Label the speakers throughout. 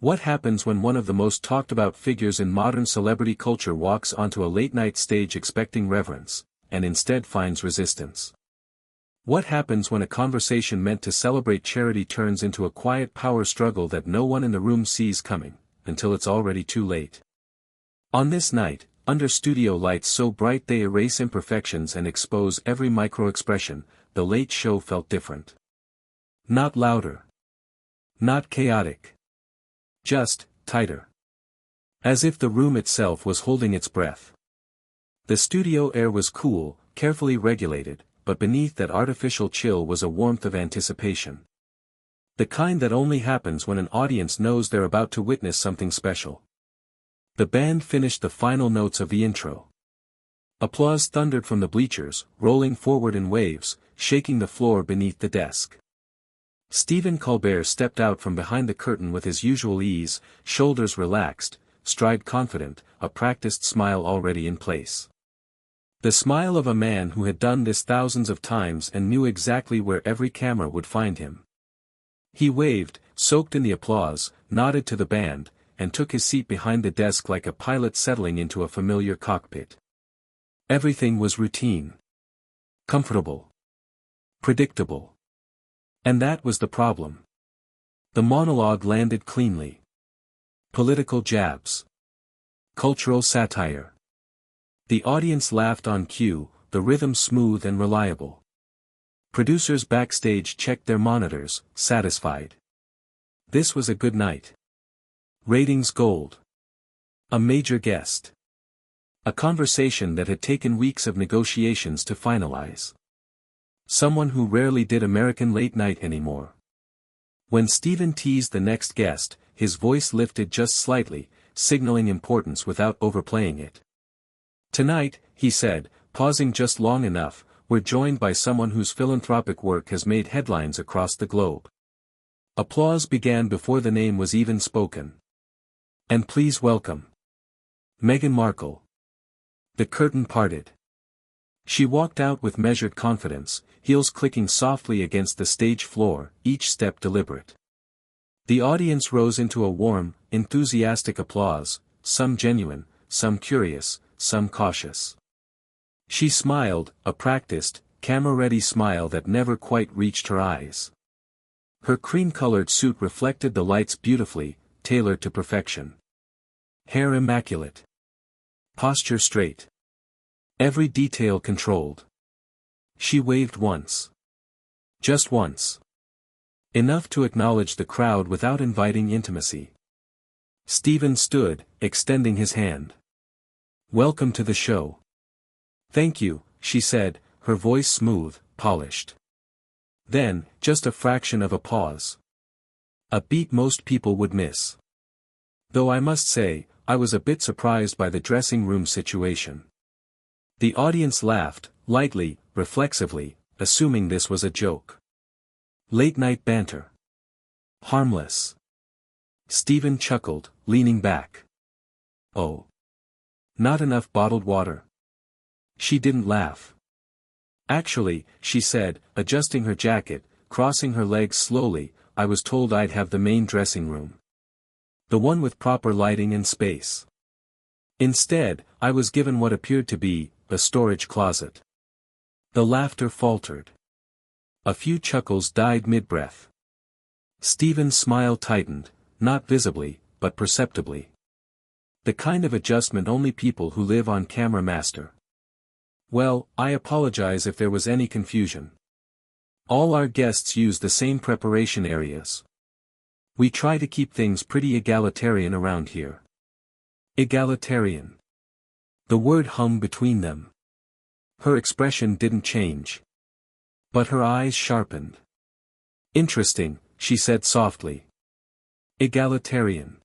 Speaker 1: What happens when one of the most talked about figures in modern celebrity culture walks onto a late-night stage expecting reverence, and instead finds resistance? What happens when a conversation meant to celebrate charity turns into a quiet power struggle that no one in the room sees coming, until it's already too late? On this night, under studio lights so bright they erase imperfections and expose every micro-expression, The Late Show felt different. Not louder. Not chaotic. Just, tighter. As if the room itself was holding its breath. The studio air was cool, carefully regulated, but beneath that artificial chill was a warmth of anticipation. The kind that only happens when an audience knows they're about to witness something special. The band finished the final notes of the intro. Applause thundered from the bleachers, rolling forward in waves, shaking the floor beneath the desk. Stephen Colbert stepped out from behind the curtain with his usual ease, shoulders relaxed, stride confident, a practiced smile already in place. The smile of a man who had done this thousands of times and knew exactly where every camera would find him. He waved, soaked in the applause, nodded to the band, and took his seat behind the desk like a pilot settling into a familiar cockpit. Everything was routine. Comfortable. Predictable. And that was the problem. The monologue landed cleanly. Political jabs. Cultural satire. The audience laughed on cue, the rhythm smooth and reliable. Producers backstage checked their monitors, satisfied. This was a good night. Ratings gold. A major guest. A conversation that had taken weeks of negotiations to finalize. Someone who rarely did American late night anymore. When Stephen teased the next guest, his voice lifted just slightly, signaling importance without overplaying it. Tonight, he said, pausing just long enough, we're joined by someone whose philanthropic work has made headlines across the globe. Applause began before the name was even spoken. And please welcome Meghan Markle. The curtain parted. She walked out with measured confidence, heels clicking softly against the stage floor, each step deliberate. The audience rose into a warm, enthusiastic applause, some genuine, some curious, some cautious. She smiled, a practiced, camera-ready smile that never quite reached her eyes. Her cream-colored suit reflected the lights beautifully, tailored to perfection. Hair immaculate. Posture straight. Every detail controlled. She waved once. Just once. Enough to acknowledge the crowd without inviting intimacy. Stephen stood, extending his hand. Welcome to the show. Thank you, she said, her voice smooth, polished. Then, just a fraction of a pause. A beat most people would miss. Though I must say, I was a bit surprised by the dressing room situation. The audience laughed, lightly, reflexively, assuming this was a joke. Late-night banter. Harmless. Stephen chuckled, leaning back. Oh. Not enough bottled water. She didn't laugh. Actually, she said, adjusting her jacket, crossing her legs slowly, I was told I'd have the main dressing room. The one with proper lighting and space. Instead, I was given what appeared to be a storage closet. The laughter faltered. A few chuckles died mid-breath. Stephen's smile tightened, not visibly, but perceptibly. The kind of adjustment only people who live on camera master. Well, I apologize if there was any confusion. All our guests use the same preparation areas. We try to keep things pretty egalitarian around here. Egalitarian. The word hung between them. Her expression didn't change. But her eyes sharpened. Interesting, she said softly. Egalitarian.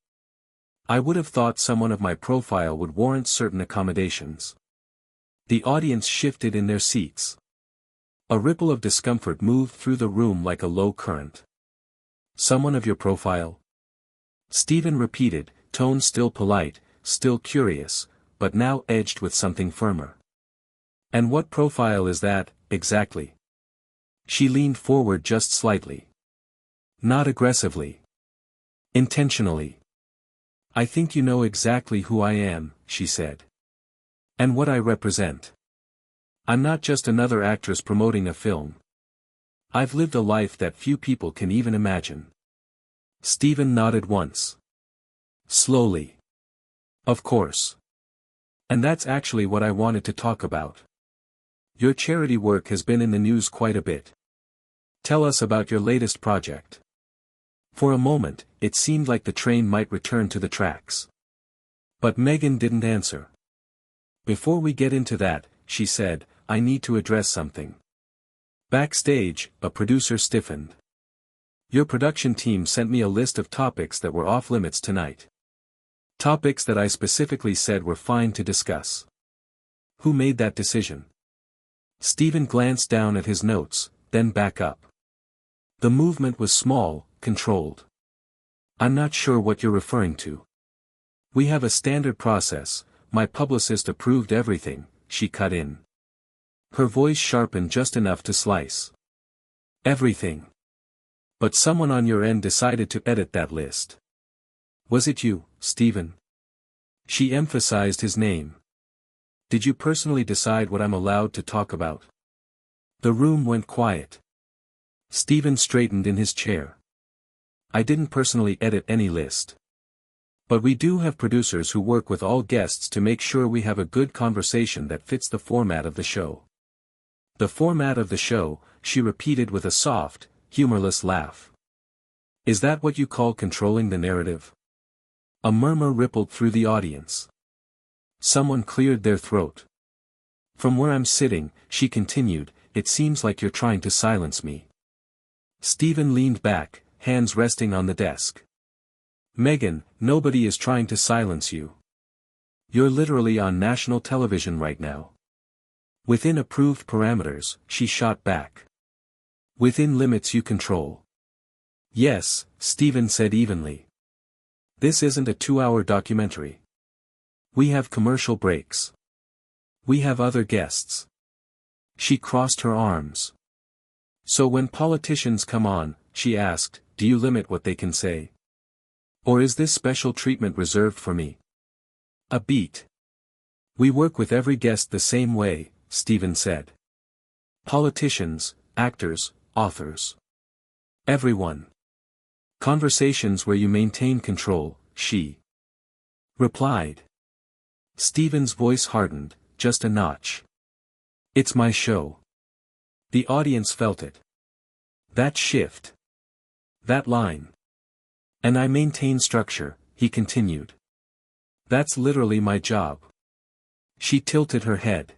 Speaker 1: I would have thought someone of my profile would warrant certain accommodations. The audience shifted in their seats. A ripple of discomfort moved through the room like a low current. Someone of your profile? Stephen repeated, tone still polite, still curious, but now edged with something firmer. And what profile is that, exactly? She leaned forward just slightly. Not aggressively. Intentionally. I think you know exactly who I am, she said. And what I represent. I'm not just another actress promoting a film. I've lived a life that few people can even imagine. Stephen nodded once. Slowly. Of course. And that's actually what I wanted to talk about. Your charity work has been in the news quite a bit. Tell us about your latest project. For a moment, it seemed like the train might return to the tracks. But Meghan didn't answer. Before we get into that, she said, I need to address something. Backstage, a producer stiffened. Your production team sent me a list of topics that were off limits tonight. Topics that I specifically said were fine to discuss. Who made that decision? Stephen glanced down at his notes, then back up. The movement was small, controlled. I'm not sure what you're referring to. We have a standard process, my publicist approved everything, she cut in. Her voice sharpened just enough to slice. Everything. But someone on your end decided to edit that list. Was it you, Stephen? She emphasized his name. Did you personally decide what I'm allowed to talk about? The room went quiet. Stephen straightened in his chair. I didn't personally edit any list. But we do have producers who work with all guests to make sure we have a good conversation that fits the format of the show. The format of the show, she repeated with a soft, humorless laugh. Is that what you call controlling the narrative? A murmur rippled through the audience. Someone cleared their throat. From where I'm sitting, she continued, it seems like you're trying to silence me. Stephen leaned back, hands resting on the desk. Meghan, nobody is trying to silence you. You're literally on national television right now. Within approved parameters, she shot back. Within limits you control. Yes, Stephen said evenly. This isn't a 2-hour documentary. We have commercial breaks. We have other guests. She crossed her arms. So when politicians come on, she asked, do you limit what they can say? Or is this special treatment reserved for me? A beat. We work with every guest the same way, Stephen said. Politicians, actors, authors. Everyone. Conversations where you maintain control, she replied. Stephen's voice hardened, just a notch. It's my show. The audience felt it. That shift. That line. And I maintain structure, he continued. That's literally my job. She tilted her head.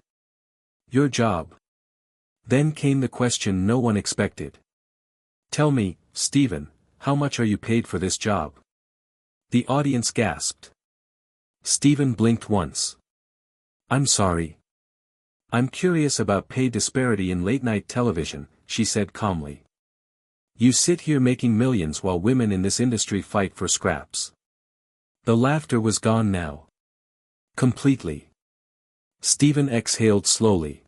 Speaker 1: Your job. Then came the question no one expected. Tell me, Stephen, how much are you paid for this job? The audience gasped. Stephen blinked once. I'm sorry. I'm curious about pay disparity in late-night television, she said calmly. You sit here making millions while women in this industry fight for scraps. The laughter was gone now. Completely. Stephen exhaled slowly.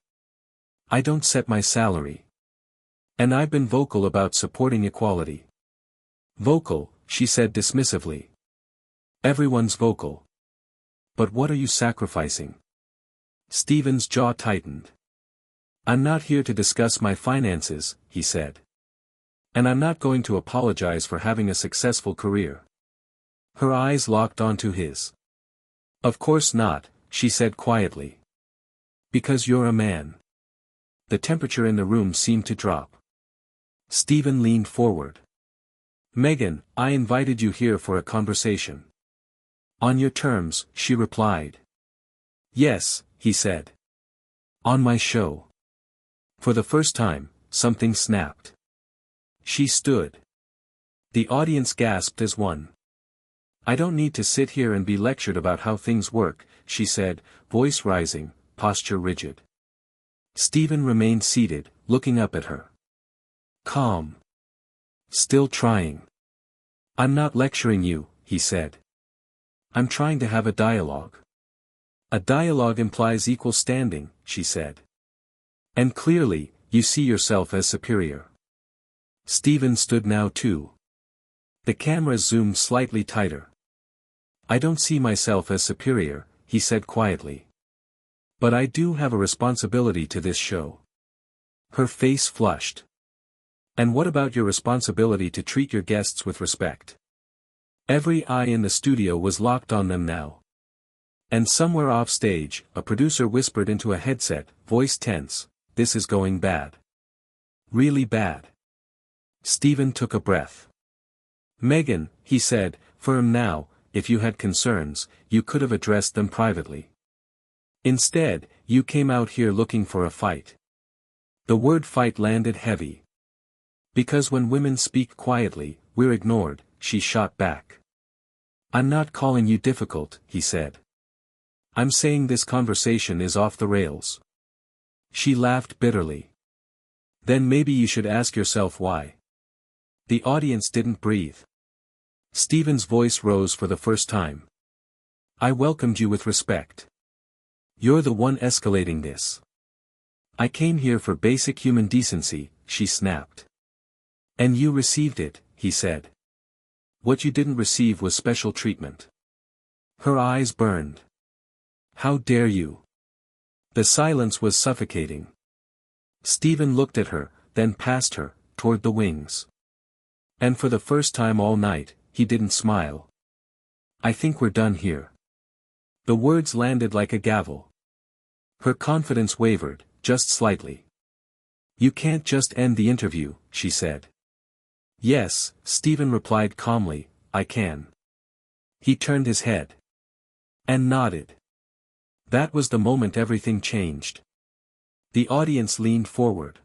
Speaker 1: I don't set my salary. And I've been vocal about supporting equality. Vocal, she said dismissively. Everyone's vocal. But what are you sacrificing? Stephen's jaw tightened. I'm not here to discuss my finances, he said. And I'm not going to apologize for having a successful career. Her eyes locked onto his. Of course not, she said quietly. Because you're a man. The temperature in the room seemed to drop. Stephen leaned forward. Meghan, I invited you here for a conversation. On your terms, she replied. Yes, he said. On my show. For the first time, something snapped. She stood. The audience gasped as one. I don't need to sit here and be lectured about how things work, she said, voice rising, posture rigid. Stephen remained seated, looking up at her. Calm. Still trying. I'm not lecturing you, he said. I'm trying to have a dialogue. A dialogue implies equal standing, she said. And clearly, you see yourself as superior. Stephen stood now too. The camera zoomed slightly tighter. I don't see myself as superior, he said quietly. But I do have a responsibility to this show. Her face flushed. And what about your responsibility to treat your guests with respect? Every eye in the studio was locked on them now. And somewhere off stage, a producer whispered into a headset, voice tense, "This is going bad. Really bad." Stephen took a breath. "Meghan," he said, firm now, "if you had concerns, you could have addressed them privately. Instead, you came out here looking for a fight." The word fight landed heavy. "Because when women speak quietly, we're ignored," she shot back. "I'm not calling you difficult," he said. "I'm saying this conversation is off the rails." She laughed bitterly. "Then maybe you should ask yourself why." The audience didn't breathe. Stephen's voice rose for the first time. "I welcomed you with respect. You're the one escalating this." "I came here for basic human decency," she snapped. "And you received it," he said. "What you didn't receive was special treatment." Her eyes burned. "How dare you?" The silence was suffocating. Stephen looked at her, then past her, toward the wings. And for the first time all night, he didn't smile. "I think we're done here." The words landed like a gavel. Her confidence wavered, just slightly. "You can't just end the interview," she said. "Yes," Stephen replied calmly, "I can." He turned his head. And nodded. That was the moment everything changed. The audience leaned forward.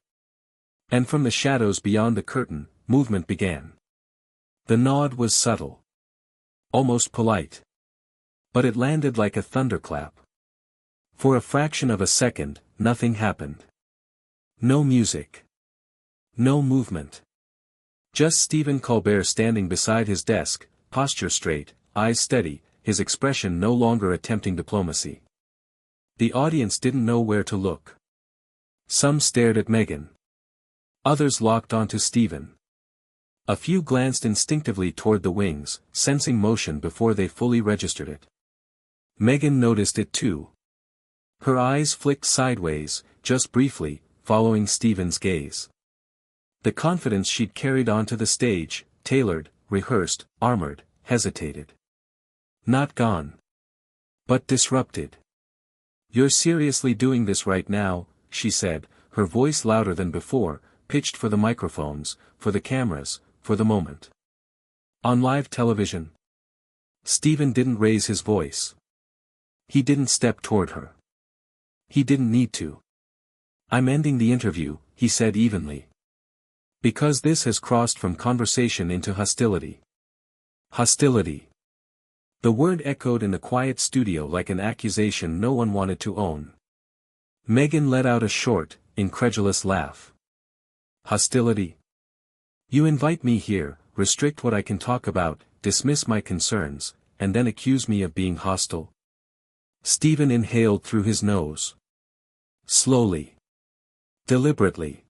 Speaker 1: And from the shadows beyond the curtain, movement began. The nod was subtle. Almost polite. But it landed like a thunderclap. For a fraction of a second, nothing happened. No music. No movement. Just Stephen Colbert standing beside his desk, posture straight, eyes steady, his expression no longer attempting diplomacy. The audience didn't know where to look. Some stared at Meghan. Others locked onto Stephen. A few glanced instinctively toward the wings, sensing motion before they fully registered it. Meghan noticed it too. Her eyes flicked sideways, just briefly, following Stephen's gaze. The confidence she'd carried onto the stage, tailored, rehearsed, armored, hesitated. Not gone. But disrupted. "You're seriously doing this right now," she said, her voice louder than before, pitched for the microphones, for the cameras, for the moment. "On live television?" Stephen didn't raise his voice. He didn't step toward her. He didn't need to. "I'm ending the interview," he said evenly. "Because this has crossed from conversation into hostility." Hostility. The word echoed in the quiet studio like an accusation no one wanted to own. Meghan let out a short, incredulous laugh. "Hostility? You invite me here, restrict what I can talk about, dismiss my concerns, and then accuse me of being hostile?" Stephen inhaled through his nose. Slowly. Deliberately.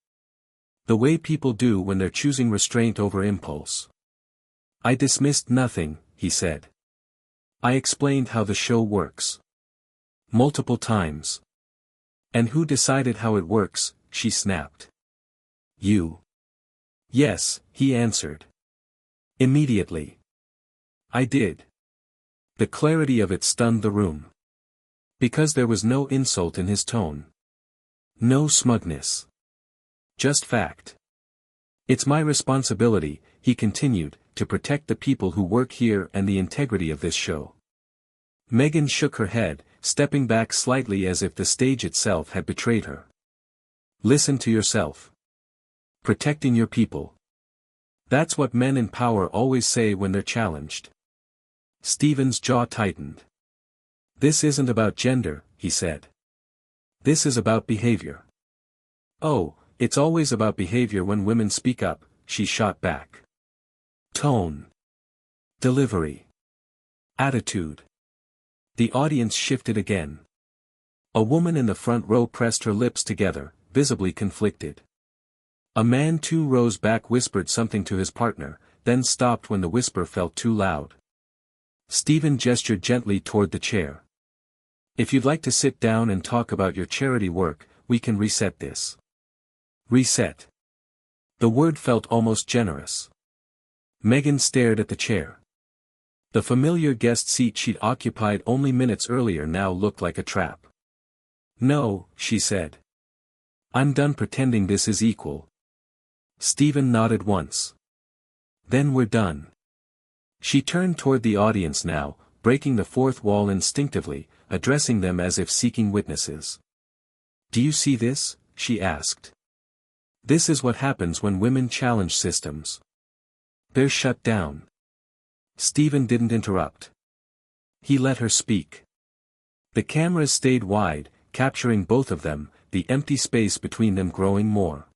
Speaker 1: The way people do when they're choosing restraint over impulse. "I dismissed nothing," he said. "I explained how the show works. Multiple times." "And who decided how it works?" she snapped. "You." "Yes," he answered. Immediately. "I did." The clarity of it stunned the room. Because there was no insult in his tone. No smugness. Just fact. "It's my responsibility," he continued, "to protect the people who work here and the integrity of this show." Meghan shook her head, stepping back slightly as if the stage itself had betrayed her. "Listen to yourself. Protecting your people. That's what men in power always say when they're challenged." Stephen's jaw tightened. "This isn't about gender," he said. "This is about behavior." "Oh, it's always about behavior when women speak up," she shot back. "Tone. Delivery. Attitude." The audience shifted again. A woman in the front row pressed her lips together, visibly conflicted. A man 2 rows back whispered something to his partner, then stopped when the whisper felt too loud. Stephen gestured gently toward the chair. If you'd like to sit down and talk about your charity work, we can reset this. Reset. The word felt almost generous. Meghan stared at the chair. The familiar guest seat she'd occupied only minutes earlier now looked like a trap. No, she said. I'm done pretending this is equal. Stephen nodded once. Then we're done. She turned toward the audience now, breaking the fourth wall instinctively, addressing them as if seeking witnesses. Do you see this? She asked. This is what happens when women challenge systems. They're shut down. Stephen didn't interrupt. He let her speak. The cameras stayed wide, capturing both of them, the empty space between them growing more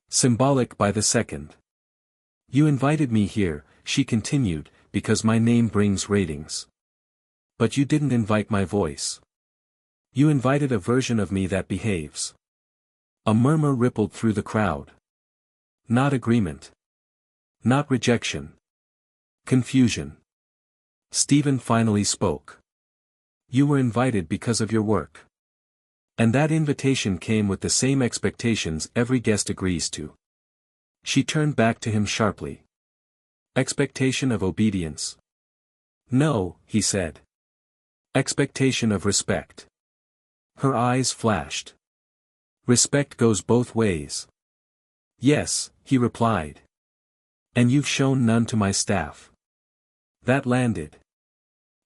Speaker 1: symbolic by the second. You invited me here, she continued, because my name brings ratings. But you didn't invite my voice. You invited a version of me that behaves. A murmur rippled through the crowd. Not agreement. Not rejection. Confusion. Stephen finally spoke. You were invited because of your work. And that invitation came with the same expectations every guest agrees to. She turned back to him sharply. Expectation of obedience. No, he said. Expectation of respect. Her eyes flashed. Respect goes both ways. Yes, he replied. And you've shown none to my staff. That landed.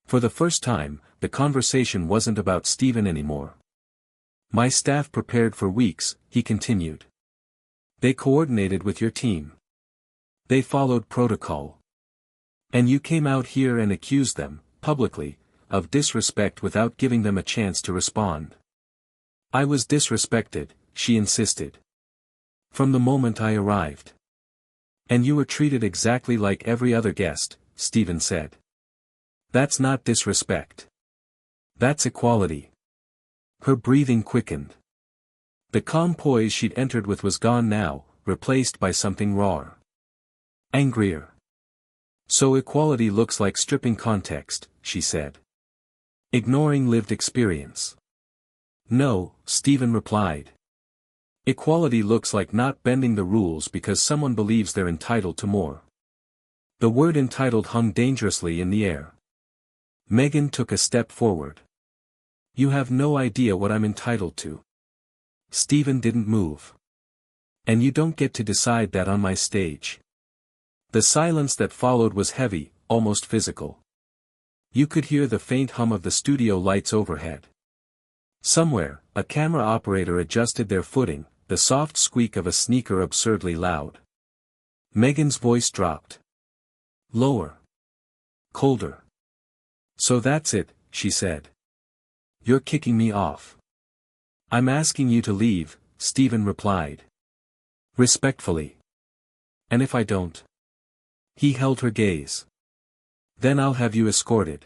Speaker 1: For the first time, the conversation wasn't about Stephen anymore. My staff prepared for weeks, he continued. They coordinated with your team. They followed protocol. And you came out here and accused them, publicly, of disrespect without giving them a chance to respond. I was disrespected, she insisted. From the moment I arrived. And you were treated exactly like every other guest, Stephen said. That's not disrespect. That's equality. Her breathing quickened. The calm poise she'd entered with was gone now, replaced by something rawer. Angrier. So equality looks like stripping context, she said. Ignoring lived experience. No, Stephen replied. Equality looks like not bending the rules because someone believes they're entitled to more. The word entitled hung dangerously in the air. Meghan took a step forward. You have no idea what I'm entitled to. Stephen didn't move. And you don't get to decide that on my stage. The silence that followed was heavy, almost physical. You could hear the faint hum of the studio lights overhead. Somewhere, a camera operator adjusted their footing, the soft squeak of a sneaker absurdly loud. Meghan's voice dropped. Lower. Colder. So that's it, she said. You're kicking me off. I'm asking you to leave, Stephen replied. Respectfully. And if I don't? He held her gaze. Then I'll have you escorted.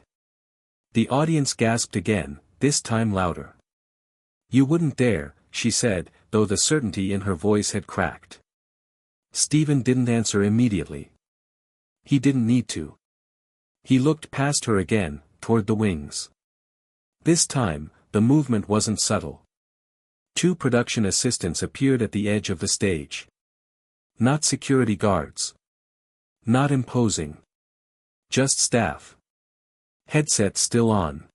Speaker 1: The audience gasped again, this time louder. You wouldn't dare, she said, though the certainty in her voice had cracked. Stephen didn't answer immediately. He didn't need to. He looked past her again, toward the wings. This time, the movement wasn't subtle. 2 production assistants appeared at the edge of the stage. Not security guards. Not imposing. Just staff. Headsets still on.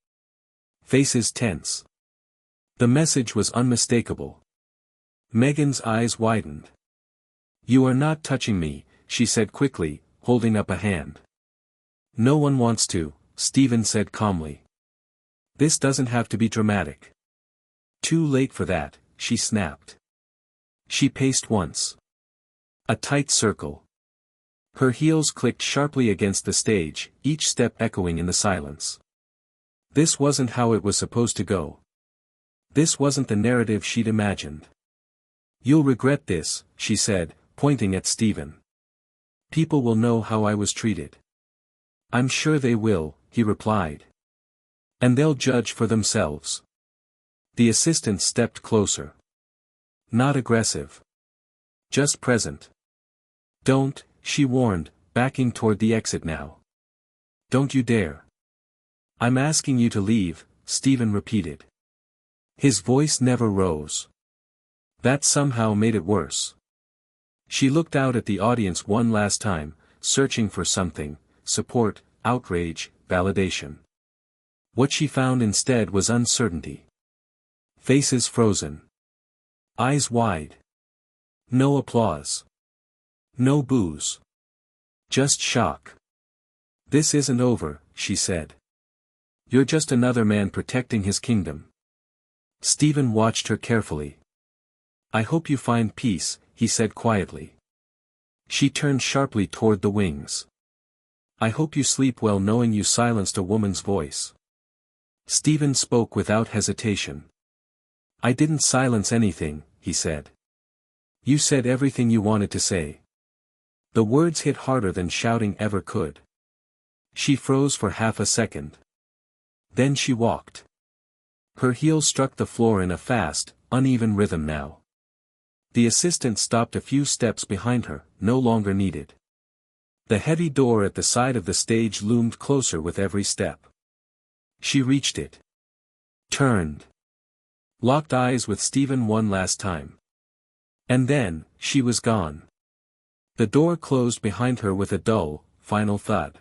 Speaker 1: Faces tense. The message was unmistakable. Meghan's eyes widened. You are not touching me, she said quickly, holding up a hand. No one wants to, Stephen said calmly. This doesn't have to be dramatic. Too late for that, she snapped. She paced once. A tight circle. Her heels clicked sharply against the stage, each step echoing in the silence. This wasn't how it was supposed to go. This wasn't the narrative she'd imagined. You'll regret this, she said, pointing at Stephen. People will know how I was treated. I'm sure they will, he replied. And they'll judge for themselves. The assistant stepped closer. Not aggressive. Just present. Don't, she warned, backing toward the exit now. Don't you dare. I'm asking you to leave, Stephen repeated. His voice never rose. That somehow made it worse. She looked out at the audience one last time, searching for something: support, outrage, validation. What she found instead was uncertainty. Faces frozen. Eyes wide. No applause. No boos. Just shock. This isn't over, she said. You're just another man protecting his kingdom. Stephen watched her carefully. I hope you find peace, he said quietly. She turned sharply toward the wings. I hope you sleep well knowing you silenced a woman's voice. Stephen spoke without hesitation. I didn't silence anything, he said. You said everything you wanted to say. The words hit harder than shouting ever could. She froze for half a second. Then she walked. Her heels struck the floor in a fast, uneven rhythm now. The assistant stopped a few steps behind her, no longer needed. The heavy door at the side of the stage loomed closer with every step. She reached it. Turned. Locked eyes with Stephen one last time. And then, she was gone. The door closed behind her with a dull, final thud.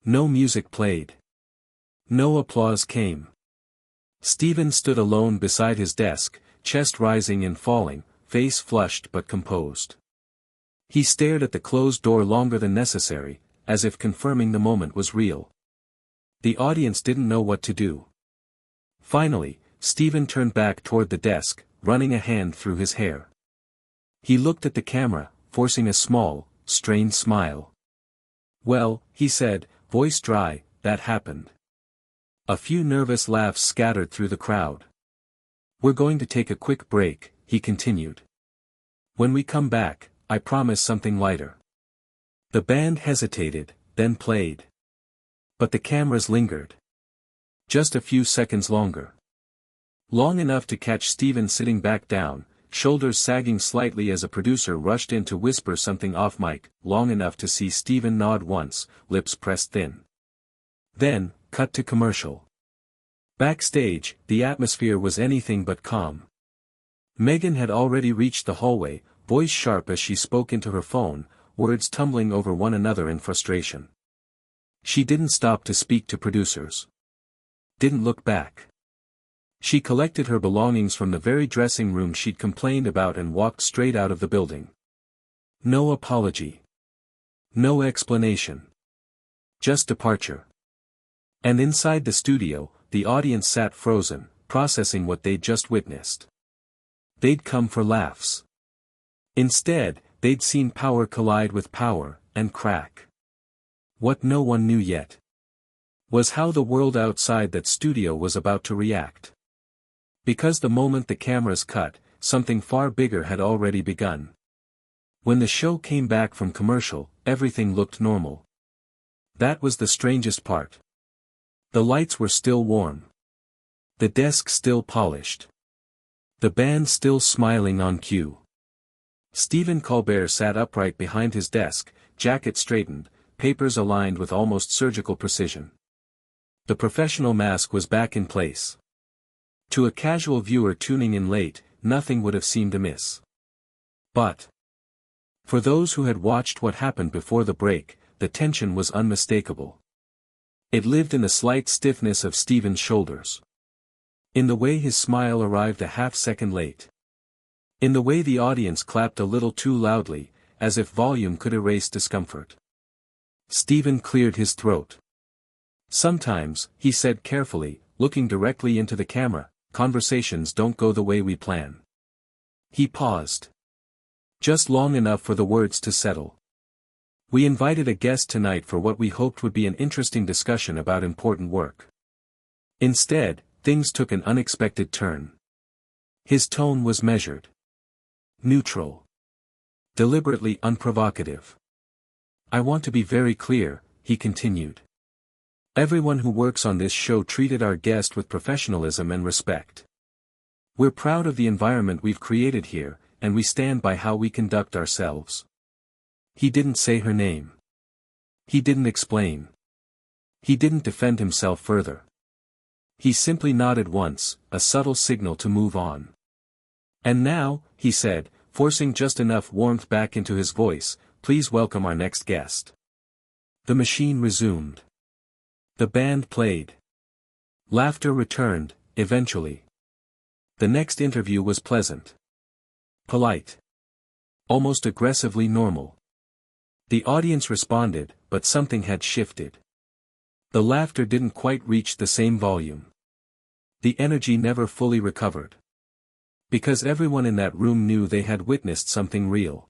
Speaker 1: No music played. No applause came. Stephen stood alone beside his desk, chest rising and falling, face flushed but composed. He stared at the closed door longer than necessary, as if confirming the moment was real. The audience didn't know what to do. Finally, Stephen turned back toward the desk, running a hand through his hair. He looked at the camera, forcing a small, strained smile. Well, he said, voice dry, that happened. A few nervous laughs scattered through the crowd. We're going to take a quick break, he continued. When we come back, I promise something lighter. The band hesitated, then played. But the cameras lingered. Just a few seconds longer. Long enough to catch Stephen sitting back down, shoulders sagging slightly as a producer rushed in to whisper something off mic, long enough to see Stephen nod once, lips pressed thin. Then, cut to commercial. Backstage, the atmosphere was anything but calm. Meghan had already reached the hallway, voice sharp as she spoke into her phone, words tumbling over one another in frustration. She didn't stop to speak to producers. Didn't look back. She collected her belongings from the very dressing room she'd complained about and walked straight out of the building. No apology. No explanation. Just departure. And inside the studio, the audience sat frozen, processing what they'd just witnessed. They'd come for laughs. Instead, they'd seen power collide with power, and crack. What no one knew yet was how the world outside that studio was about to react. Because the moment the cameras cut, something far bigger had already begun. When the show came back from commercial, everything looked normal. That was the strangest part. The lights were still warm. The desk still polished. The band still smiling on cue. Stephen Colbert sat upright behind his desk, jacket straightened, papers aligned with almost surgical precision. The professional mask was back in place. To a casual viewer tuning in late, nothing would have seemed amiss. But for those who had watched what happened before the break, the tension was unmistakable. It lived in the slight stiffness of Stephen's shoulders. In the way his smile arrived a half-second late. In the way the audience clapped a little too loudly, as if volume could erase discomfort. Stephen cleared his throat. Sometimes, he said carefully, looking directly into the camera, conversations don't go the way we plan. He paused. Just long enough for the words to settle. We invited a guest tonight for what we hoped would be an interesting discussion about important work. Instead, things took an unexpected turn. His tone was measured. Neutral. Deliberately unprovocative. I want to be very clear, he continued. Everyone who works on this show treated our guest with professionalism and respect. We're proud of the environment we've created here, and we stand by how we conduct ourselves. He didn't say her name. He didn't explain. He didn't defend himself further. He simply nodded once, a subtle signal to move on. "And now," he said, forcing just enough warmth back into his voice, "please welcome our next guest." The machine resumed. The band played. Laughter returned, eventually. The next interview was pleasant. Polite. Almost aggressively normal. The audience responded, but something had shifted. The laughter didn't quite reach the same volume. The energy never fully recovered. Because everyone in that room knew they had witnessed something real.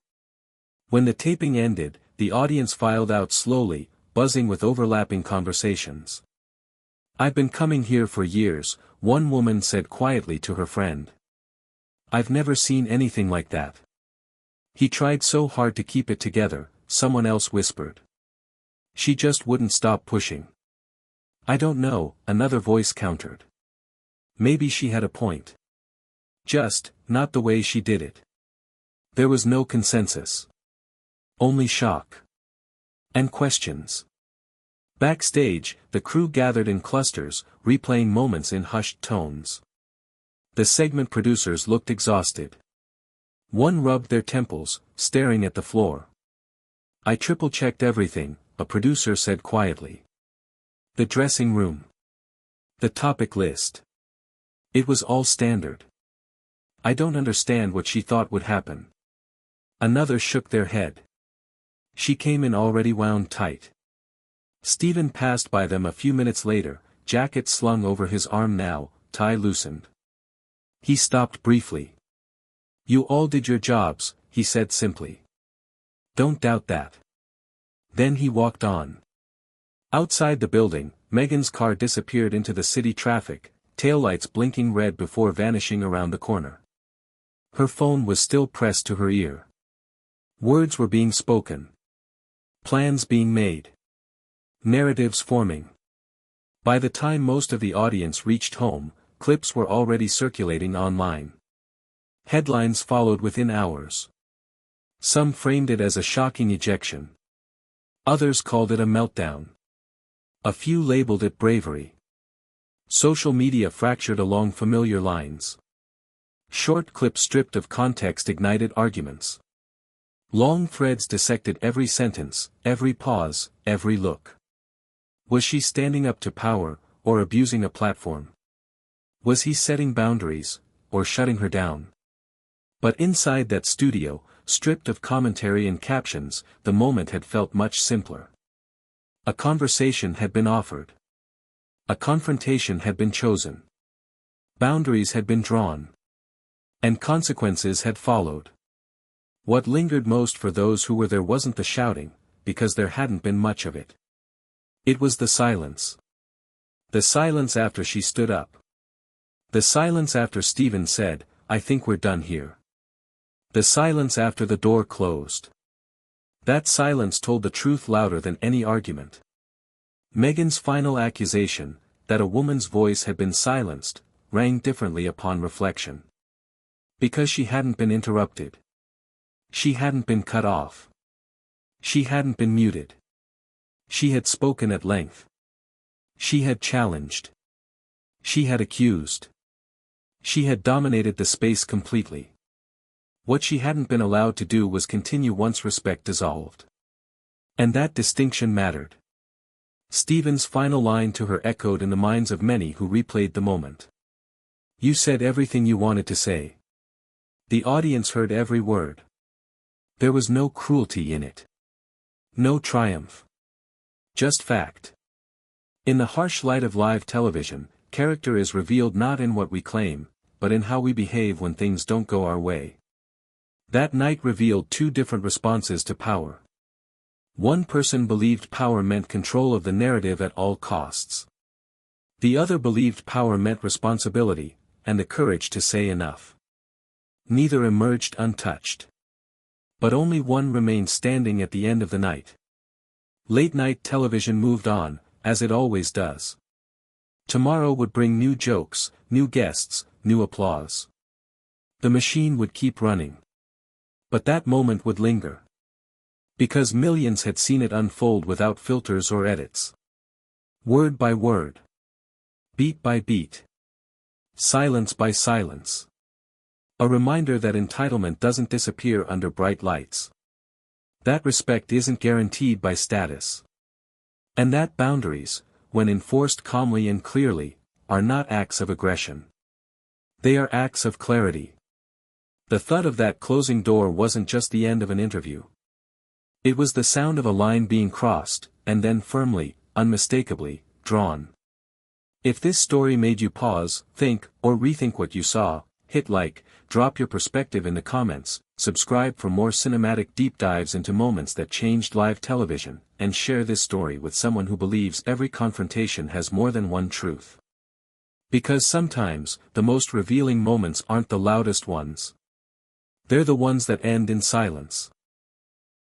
Speaker 1: When the taping ended, the audience filed out slowly, buzzing with overlapping conversations. "I've been coming here for years," one woman said quietly to her friend. "I've never seen anything like that." "He tried so hard to keep it together," someone else whispered. "She just wouldn't stop pushing." "I don't know," another voice countered. Maybe she had a point. Just, not the way she did it. There was no consensus. Only shock. And questions. Backstage, the crew gathered in clusters, replaying moments in hushed tones. The segment producers looked exhausted. One rubbed their temples, staring at the floor. "I triple-checked everything," a producer said quietly. The dressing room. The topic list. It was all standard. "I don't understand what she thought would happen." Another shook their head. "She came in already wound tight." Stephen passed by them a few minutes later, jacket slung over his arm now, tie loosened. He stopped briefly. "You all did your jobs," he said simply. "Don't doubt that." Then he walked on. Outside the building, Meghan's car disappeared into the city traffic, taillights blinking red before vanishing around the corner. Her phone was still pressed to her ear. Words were being spoken. Plans being made. Narratives forming. By the time most of the audience reached home, clips were already circulating online. Headlines followed within hours. Some framed it as a shocking ejection. Others called it a meltdown. A few labeled it bravery. Social media fractured along familiar lines. Short clips stripped of context ignited arguments. Long threads dissected every sentence, every pause, every look. Was she standing up to power, or abusing a platform? Was he setting boundaries, or shutting her down? But inside that studio, stripped of commentary and captions, the moment had felt much simpler. A conversation had been offered. A confrontation had been chosen. Boundaries had been drawn. And consequences had followed. What lingered most for those who were there wasn't the shouting, because there hadn't been much of it. It was the silence. The silence after she stood up. The silence after Stephen said, "I think we're done here." The silence after the door closed. That silence told the truth louder than any argument. Meghan's final accusation, that a woman's voice had been silenced, rang differently upon reflection. Because she hadn't been interrupted. She hadn't been cut off. She hadn't been muted. She had spoken at length. She had challenged. She had accused. She had dominated the space completely. What she hadn't been allowed to do was continue once respect dissolved. And that distinction mattered. Stephen's final line to her echoed in the minds of many who replayed the moment. "You said everything you wanted to say." The audience heard every word. There was no cruelty in it. No triumph. Just fact. In the harsh light of live television, character is revealed not in what we claim, but in how we behave when things don't go our way. That night revealed two different responses to power. One person believed power meant control of the narrative at all costs. The other believed power meant responsibility, and the courage to say enough. Neither emerged untouched. But only one remained standing at the end of the night. Late-night television moved on, as it always does. Tomorrow would bring new jokes, new guests, new applause. The machine would keep running. But that moment would linger. Because millions had seen it unfold without filters or edits. Word by word. Beat by beat. Silence by silence. A reminder that entitlement doesn't disappear under bright lights. That respect isn't guaranteed by status. And that boundaries, when enforced calmly and clearly, are not acts of aggression. They are acts of clarity. The thud of that closing door wasn't just the end of an interview. It was the sound of a line being crossed, and then firmly, unmistakably, drawn. If this story made you pause, think, or rethink what you saw, hit like, drop your perspective in the comments, subscribe for more cinematic deep dives into moments that changed live television, and share this story with someone who believes every confrontation has more than one truth. Because sometimes, the most revealing moments aren't the loudest ones. They're the ones that end in silence.